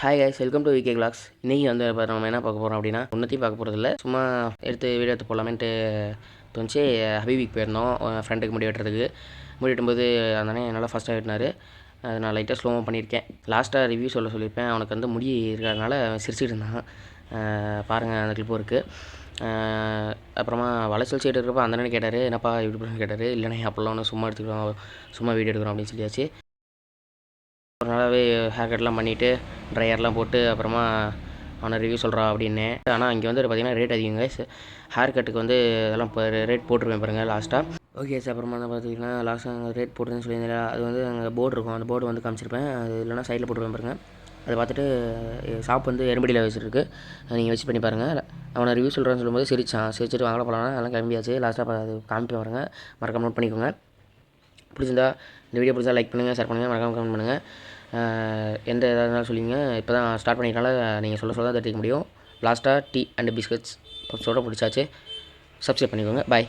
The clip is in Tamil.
Hi guys, welcome to VK vlogs. இன்றைக்கி வந்து நம்ம என்ன பார்க்க போகிறோம் அப்படின்னா, ஒன்றத்தையும் பார்க்க போகிறதில்ல, சும்மா வீடியோ எடுத்து போடலாமேன்ட்டு தோணுச்சு. ஹபீபிக்கு போயிருந்தோம் ஃப்ரெண்டுக்கு முடி வெட்டுறதுக்கு. முடி வெட்டும்போது அந்தனே நல்லா ஃபஸ்ட்டாக வெட்டினார். அது நான் லைட்டாக ஸ்லோவாக பண்ணியிருக்கேன். லாஸ்ட்டாக ரிவ்யூ சொல்லியிருப்பேன். அவனுக்கு வந்து முடி இருக்கிறதுனால சிரிச்சிட்டு இருந்தான். பாருங்கள், அந்த கிளிப்பும் இருக்குது. அப்புறமா வளைச்சல் சைடு இருக்கிறப்ப அந்தனே கேட்டார், என்னப்பா இப்படி பண்ணு கேட்டார். இல்லைண்ணே அப்போல்லாம் ஒன்று சும்மா எடுத்துக்கிறோம், சும்மா வீடியோ எடுக்கிறோம் அப்படின்னு சொல்லியாச்சு. ஒரு நாளாகவே ஹேர் கட்லாம் பண்ணிவிட்டு ட்ரையர்லாம் போட்டு அப்புறமா அவனை ரிவ்யூ சொல்கிறான் அப்படின்னே. ஆனால் இங்கே வந்து பார்த்திங்கன்னா ரேட் அதிகங்க. ஹேர் கட்டுக்கு வந்து அதெல்லாம் இப்போ ரேட் போட்டுருவேன் பாருங்கள் லாஸ்ட்டாக. Okay sir. அப்புறமா வந்து பார்த்திங்கன்னா லாஸ்ட்டாக ரேட் போட்டுருன்னு சொல்லியிருந்தேன். அது வந்து அங்கே போர்டு இருக்கும், அந்த போர்டு வந்து காமிச்சிருப்பேன். அது இல்லைனா சைடில் போட்டுருவேன் பாருங்கள். அதை பார்த்துட்டு ஷாப் வந்து எறும்படியில் வச்சுருக்கு, நீங்கள் வச்சு பண்ணி பாருங்கள். அவனை ரிவ்யூ சொல்கிறேன்னு சொல்லும்போது சிரிச்சிட்டு வாங்கலாம் போகலாம். அதெல்லாம் கிளம்பியாச்சு. லாஸ்ட்டாக அது காமிப்பேன் பாருங்கள். மறக்காம நோட் பண்ணிக்கோங்க. பிடிச்சிருந்தா இந்த வீடியோ பிடிச்சா லைக் பண்ணுங்கள், ஷேர் பண்ணுங்கள், மறக்காம கமெண்ட் பண்ணுங்கள். எந்த எதாக இருந்தாலும் சொல்லிங்க. இப்போ தான் ஸ்டார்ட் பண்ணிட்டனால நீங்கள் சொல்ல தான் தெரிவிக்க முடியும். லாஸ்ட்டாக டீ அண்ட் பிஸ்கட்ஸ் சொல்ல பிடிச்சாச்சு. சப்ஸ்கிரைப் பண்ணிக்கோங்க. பாய்.